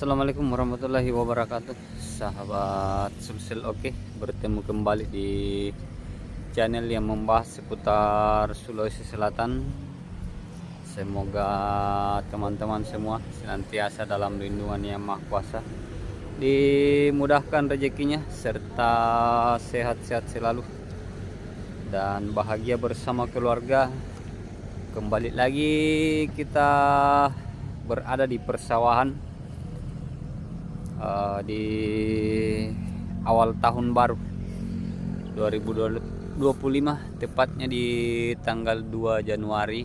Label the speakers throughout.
Speaker 1: Assalamualaikum warahmatullahi wabarakatuh, sahabat Sulsel. Oke, bertemu kembali di channel yang membahas seputar Sulawesi Selatan. Semoga teman-teman semua senantiasa dalam lindungan Yang Maha Kuasa, dimudahkan rezekinya serta sehat-sehat selalu dan bahagia bersama keluarga. Kembali lagi kita berada di persawahan di awal tahun baru 2025, tepatnya di tanggal 2 Januari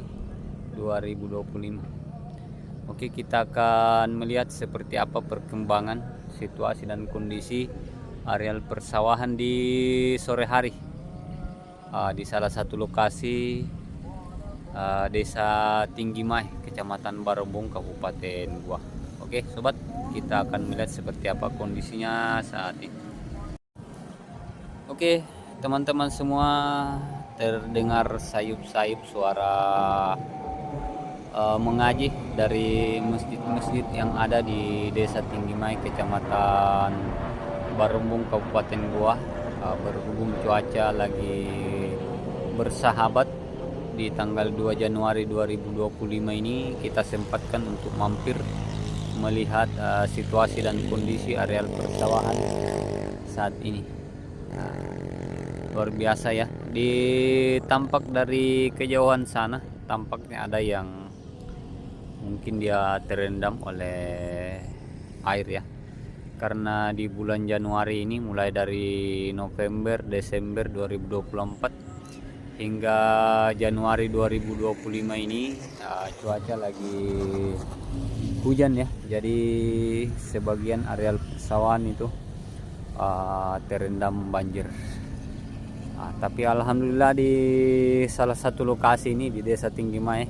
Speaker 1: 2025. Oke, kita akan melihat seperti apa perkembangan situasi dan kondisi areal persawahan di sore hari di salah satu lokasi Desa Tinggi Mai, Kecamatan Barumbung, Kabupaten Goa. Oke sobat, kita akan melihat seperti apa kondisinya saat ini. Oke teman-teman semua, terdengar sayup-sayup suara mengaji dari masjid-masjid yang ada di Desa Tinggi Mai, Kecamatan Barumbung, Kabupaten Goa. Berhubung cuaca lagi bersahabat di tanggal 2 Januari 2025 ini, kita sempatkan untuk mampir melihat situasi dan kondisi areal persawahan saat ini. Luar biasa ya, tampak dari kejauhan sana tampaknya ada yang mungkin dia terendam oleh air ya, karena di bulan Januari ini, mulai dari November, Desember 2024 hingga Januari 2025 ini cuaca lagi hujan ya, jadi sebagian areal persawahan itu terendam banjir. Tapi alhamdulillah di salah satu lokasi ini di Desa Tinggi Mai,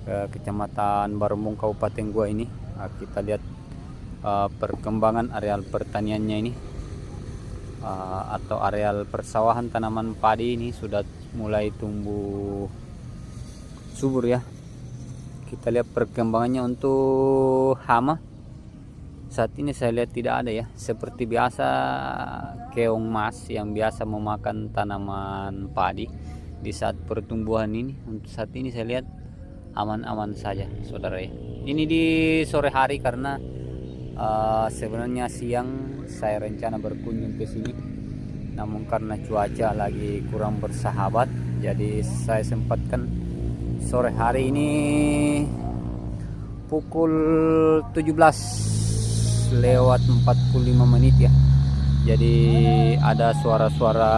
Speaker 1: Kecamatan Barumbung, Kabupaten Goa ini, kita lihat perkembangan areal pertaniannya ini, atau areal persawahan tanaman padi ini sudah mulai tumbuh subur ya. Kita lihat perkembangannya. Untuk hama saat ini saya lihat tidak ada ya, seperti biasa keong mas yang biasa memakan tanaman padi di saat pertumbuhan ini. Untuk saat ini saya lihat aman-aman saja saudara ya. Ini di sore hari, karena sebenarnya siang saya rencana berkunjung ke sini, namun karena cuaca lagi kurang bersahabat, jadi saya sempatkan sore hari ini pukul 17:45 ya. Jadi ada suara-suara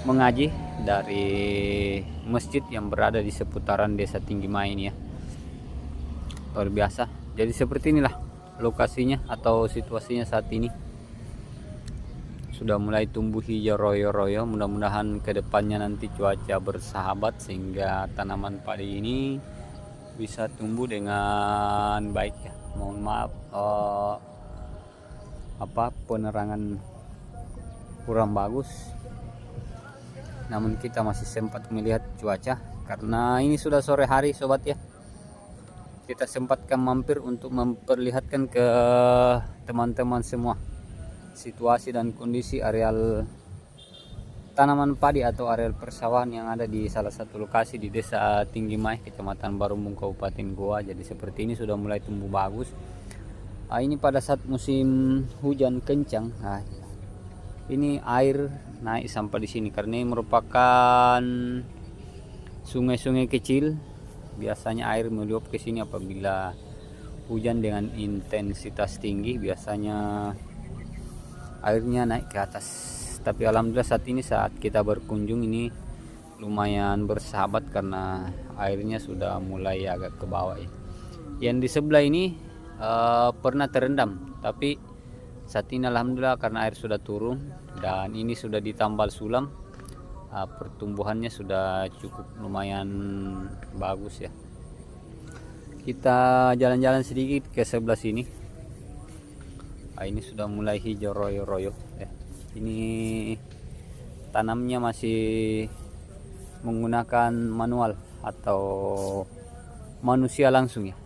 Speaker 1: mengaji dari masjid yang berada di seputaran Desa Tinggi Mai ini ya. Luar biasa. Jadi seperti inilah lokasinya atau situasinya saat ini. Sudah mulai tumbuh hijau royo-royo. Mudah-mudahan kedepannya nanti cuaca bersahabat sehingga tanaman padi ini bisa tumbuh dengan baik ya. Mohon maaf penerangan kurang bagus, namun kita masih sempat melihat cuaca karena ini sudah sore hari sobat ya. Kita sempatkan mampir untuk memperlihatkan ke teman-teman semua situasi dan kondisi areal tanaman padi atau areal persawahan yang ada di salah satu lokasi di Desa Tinggi Mai, Kecamatan Barumbung, Kabupaten Goa. Jadi seperti ini sudah mulai tumbuh bagus. Ini pada saat musim hujan kencang. Ini air naik sampai di sini karena ini merupakan sungai-sungai kecil. Biasanya air meluap ke sini apabila hujan dengan intensitas tinggi, biasanya airnya naik ke atas. Tapi alhamdulillah saat ini, saat kita berkunjung ini lumayan bersahabat karena airnya sudah mulai agak ke bawah ya. Yang di sebelah ini pernah terendam, tapi saat ini alhamdulillah karena air sudah turun dan ini sudah ditambal sulam, pertumbuhannya sudah cukup lumayan bagus ya. Kita jalan-jalan sedikit ke sebelah sini. Ini sudah mulai hijau royo-royo ya. Ini tanamnya masih menggunakan manual atau manusia langsung ya.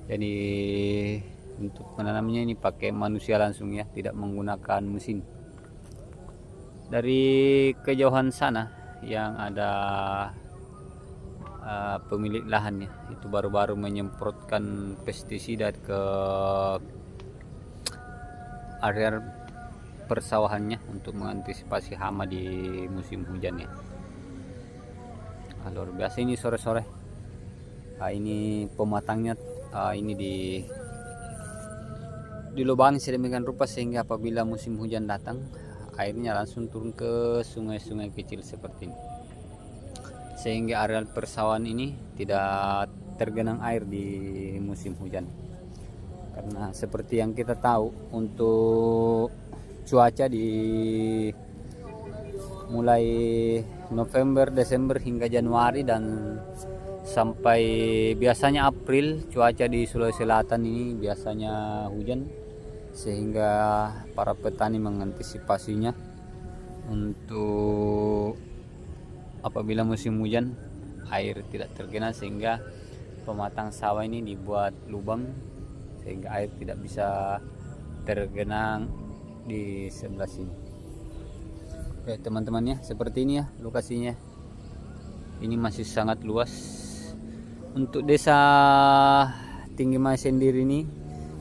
Speaker 1: Jadi untuk menanamnya ini pakai manusia langsung ya, tidak menggunakan mesin. Dari kejauhan sana yang ada pemilik lahannya itu baru-baru menyemprotkan pestisida ke area persawahannya untuk mengantisipasi hama di musim hujan ya. Luar biasa ini sore-sore. Ini pematangnya ini dilubangi sedemikian rupa sehingga apabila musim hujan datang, airnya langsung turun ke sungai-sungai kecil seperti ini, sehingga areal persawahan ini tidak tergenang air di musim hujan. Karena seperti yang kita tahu, untuk cuaca di mulai November, Desember hingga Januari dan sampai biasanya April, cuaca di Sulawesi Selatan ini biasanya hujan, sehingga para petani mengantisipasinya untuk apabila musim hujan air tidak tergenang, sehingga pematang sawah ini dibuat lubang sehingga air tidak bisa tergenang di sebelah sini. Oke teman-teman ya, seperti ini ya lokasinya. Ini masih sangat luas. Untuk desa Tinggi Mas sendiri ini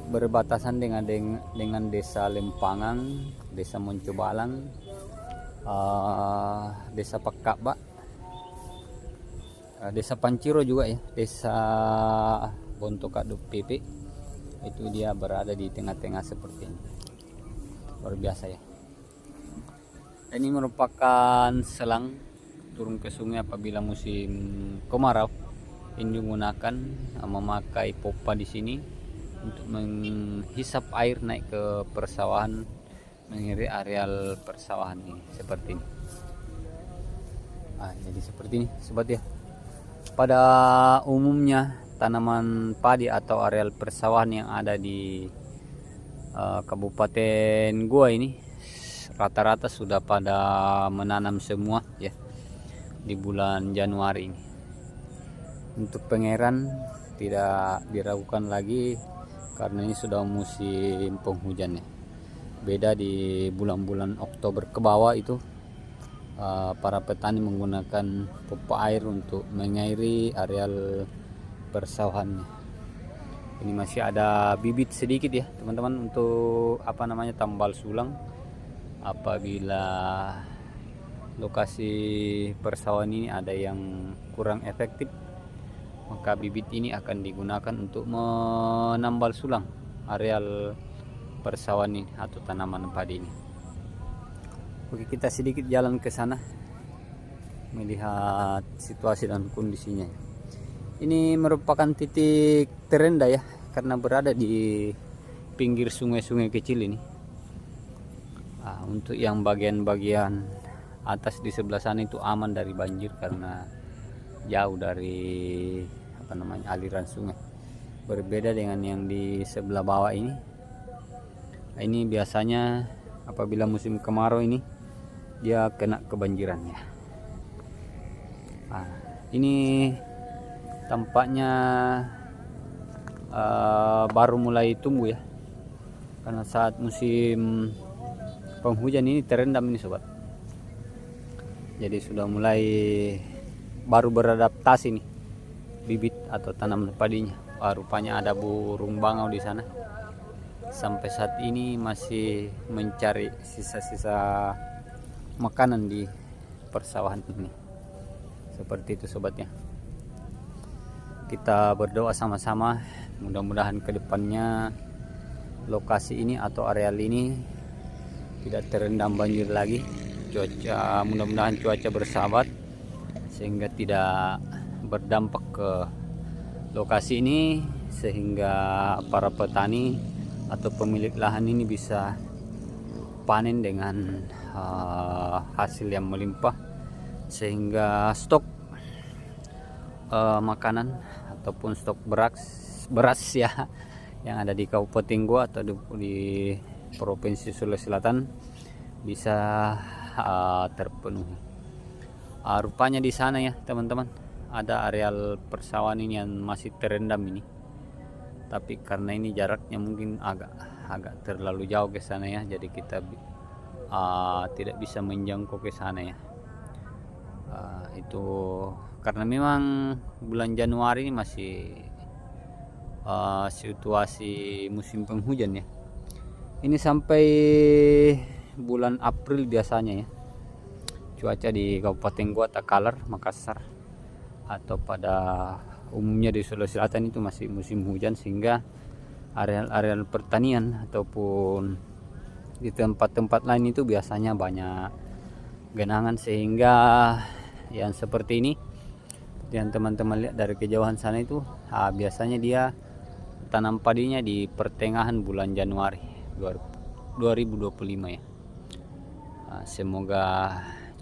Speaker 1: berbatasan dengan desa Lempangan, desa Moncobalang, desa Pakakba, desa Panciro juga ya, desa Bontokaduk PP. Itu dia berada di tengah-tengah seperti ini. Luar biasa ya. Ini merupakan selang turun ke sungai apabila musim kemarau. Ini digunakan memakai pompa di sini untuk menghisap air naik ke persawahan, mengiiri areal persawahan ini seperti ini. Jadi seperti ini sobat ya. Pada umumnya tanaman padi atau areal persawahan yang ada di Kabupaten Goa ini rata-rata sudah pada menanam semua ya di bulan Januari ini. Untuk pengairan tidak diragukan lagi karena ini sudah musim penghujan ya. Beda di bulan-bulan Oktober ke bawah itu para petani menggunakan pompa air untuk mengairi areal persawahannya. Ini masih ada bibit sedikit ya teman-teman untuk tambal sulang. Apabila lokasi persawahan ini ada yang kurang efektif, maka bibit ini akan digunakan untuk menambal sulang areal persawahan ini atau tanaman padi ini. Oke, kita sedikit jalan ke sana melihat situasi dan kondisinya. Ini merupakan titik terendah ya, karena berada di pinggir sungai-sungai kecil ini. Untuk yang bagian-bagian atas di sebelah sana itu aman dari banjir karena jauh dari aliran sungai. Berbeda dengan yang di sebelah bawah ini. Ini biasanya apabila musim kemarau ini dia kena kebanjiran ya. Ini tampaknya baru mulai tumbuh ya, karena saat musim penghujan ini terendam ini sobat. Jadi sudah mulai baru beradaptasi nih bibit atau tanaman padinya. Rupanya ada burung bangau di sana. Sampai saat ini masih mencari sisa-sisa makanan di persawahan ini. Seperti itu sobatnya. Kita berdoa sama-sama, mudah-mudahan kedepannya lokasi ini atau areal ini tidak terendam banjir lagi. Mudah-mudahan cuaca bersahabat sehingga tidak berdampak ke lokasi ini, sehingga para petani atau pemilik lahan ini bisa panen dengan hasil yang melimpah, sehingga stok makanan ataupun stok beras ya yang ada di Kabupaten Goa atau di Provinsi Sulawesi Selatan bisa terpenuhi. Rupanya di sana ya teman-teman ada areal persawahan ini yang masih terendam ini. tapi karena ini jaraknya mungkin agak terlalu jauh ke sana ya, jadi kita tidak bisa menjangkau ke sana ya. Itu karena memang bulan Januari ini masih situasi musim penghujan ya. Ini sampai bulan April biasanya ya, cuaca di Kabupaten gua Takalar, Makassar, atau pada umumnya di Sulawesi Selatan itu masih musim hujan, sehingga areal-areal pertanian ataupun di tempat-tempat lain itu biasanya banyak genangan, sehingga yang seperti ini yang teman-teman lihat dari kejauhan sana itu biasanya dia tanam padinya di pertengahan bulan Januari 2025 ya. Semoga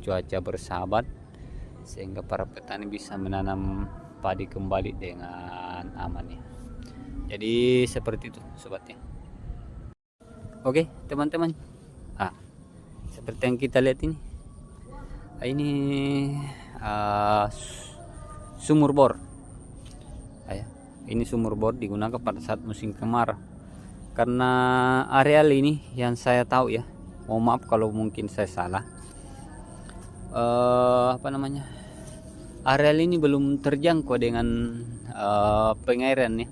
Speaker 1: cuaca bersahabat sehingga para petani bisa menanam padi kembali dengan aman ya. Jadi seperti itu sobatnya. Oke teman-teman, seperti yang kita lihat ini sumur bor. Ini sumur bor digunakan pada saat musim kemarau. Karena areal ini yang saya tahu ya, mohon maaf kalau mungkin saya salah, areal ini belum terjangkau dengan pengairan ya,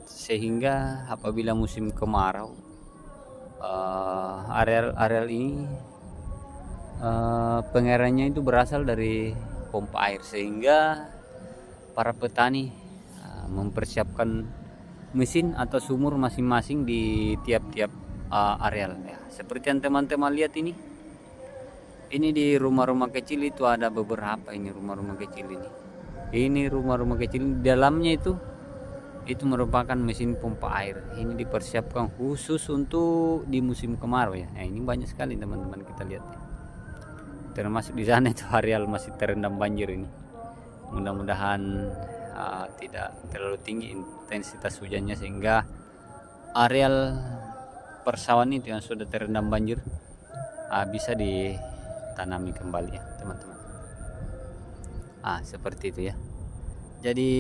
Speaker 1: sehingga apabila musim kemarau areal ini pengairannya itu berasal dari pompa air, sehingga para petani mempersiapkan mesin atau sumur masing-masing di tiap-tiap areal ya. Seperti yang teman-teman lihat ini di rumah-rumah kecil itu ada beberapa rumah-rumah kecil ini rumah-rumah kecil, di dalamnya itu merupakan mesin pompa air. Ini dipersiapkan khusus untuk di musim kemarau ya. Ini banyak sekali teman-teman kita lihat ya. Termasuk di sana itu areal masih terendam banjir ini. Mudah-mudahan tidak terlalu tinggi intensitas hujannya sehingga areal persawahan itu yang sudah terendam banjir bisa ditanami kembali ya teman-teman. Seperti itu ya. Jadi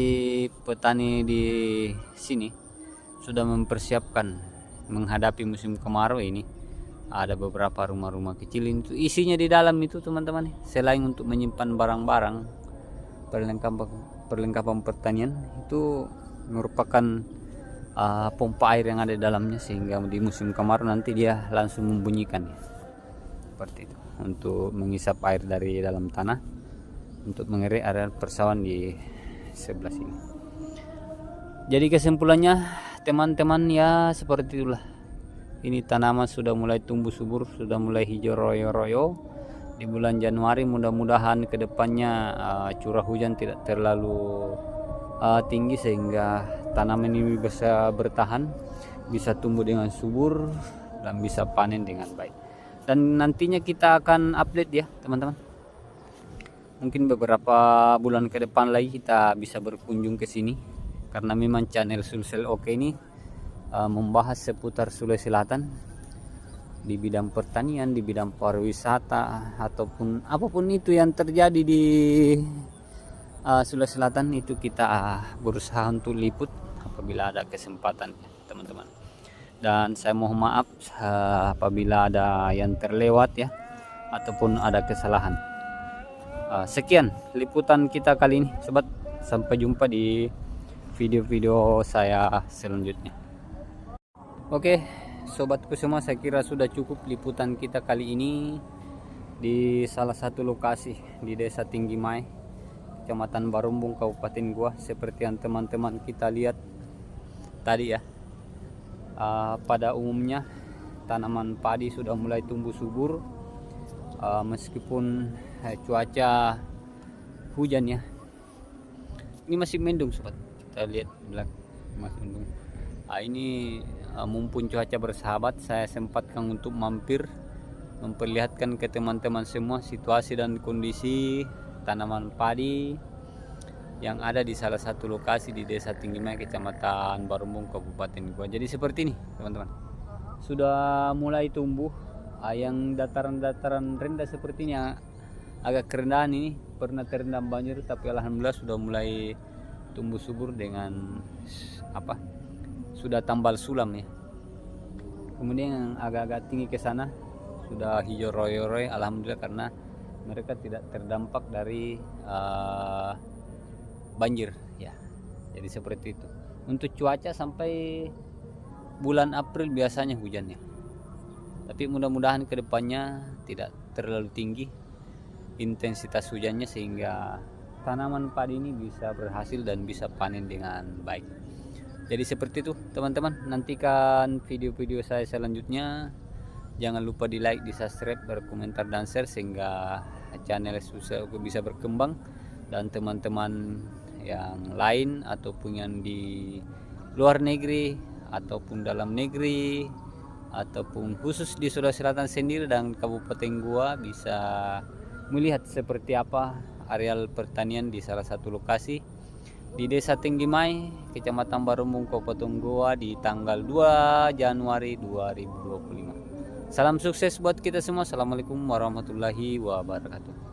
Speaker 1: petani di sini sudah mempersiapkan menghadapi musim kemarau ini. Ada beberapa rumah-rumah kecil itu isinya di dalam itu teman-teman, selain untuk menyimpan barang-barang perlengkapan pertanian, itu merupakan pompa air yang ada di dalamnya, sehingga di musim kemarau nanti dia langsung membunyikan ya. Seperti itu, untuk mengisap air dari dalam tanah untuk mengerik area persawahan di sebelah sini. Jadi kesimpulannya teman-teman ya seperti itulah. Ini tanaman sudah mulai tumbuh subur, sudah mulai hijau royo-royo di bulan Januari. Mudah-mudahan kedepannya curah hujan tidak terlalu tinggi sehingga tanaman ini bisa bertahan, bisa tumbuh dengan subur dan bisa panen dengan baik. Dan nantinya kita akan update ya teman-teman. Mungkin beberapa bulan ke depan lagi kita bisa berkunjung ke sini, karena memang channel Sulsel Oke ini membahas seputar Sulawesi Selatan di bidang pertanian, di bidang pariwisata, ataupun apapun itu yang terjadi di Sulawesi Selatan itu kita berusaha untuk liput apabila ada kesempatan teman-teman. Dan saya mohon maaf apabila ada yang terlewat ya, ataupun ada kesalahan. Sekian liputan kita kali ini sobat, sampai jumpa di video-video saya selanjutnya. Oke sobatku semua, saya kira sudah cukup liputan kita kali ini di salah satu lokasi di Desa Tinggi Mai, Kecamatan Barumbung, Kabupaten Goa. Seperti yang teman-teman kita lihat tadi ya, pada umumnya tanaman padi sudah mulai tumbuh subur, meskipun cuaca hujan ya. Ini masih mendung sobat, kita lihat belakang masih mendung. Ini mumpun cuaca bersahabat, saya sempatkan untuk mampir memperlihatkan ke teman-teman semua situasi dan kondisi tanaman padi yang ada di salah satu lokasi di Desa Tinggi Mai, Kecamatan Barumbung, Kabupaten Goa. Jadi seperti ini teman-teman, sudah mulai tumbuh. Yang dataran-dataran rendah sepertinya agak kerendahan ini pernah terendam banjir, tapi alhamdulillah sudah mulai tumbuh subur dengan apa, sudah tambal sulam ya. Kemudian yang agak-agak tinggi ke sana sudah hijau roy-roy, alhamdulillah, karena mereka tidak terdampak dari banjir ya. Jadi seperti itu. Untuk cuaca sampai bulan April biasanya hujannya, tapi mudah-mudahan kedepannya tidak terlalu tinggi intensitas hujannya sehingga tanaman padi ini bisa berhasil dan bisa panen dengan baik. Jadi seperti itu teman-teman, nantikan video-video saya selanjutnya. Jangan lupa di like, di subscribe, berkomentar dan share sehingga channel bisa berkembang, dan teman-teman yang lain ataupun yang di luar negeri ataupun dalam negeri ataupun khusus di Sulawesi Selatan sendiri dan Kabupaten Goa bisa melihat seperti apa areal pertanian di salah satu lokasi di Desa Tenggimai, Kecamatan Barumbung, Kabupaten Goa di tanggal 2 Januari 2025. Salam sukses buat kita semua. Assalamualaikum warahmatullahi wabarakatuh.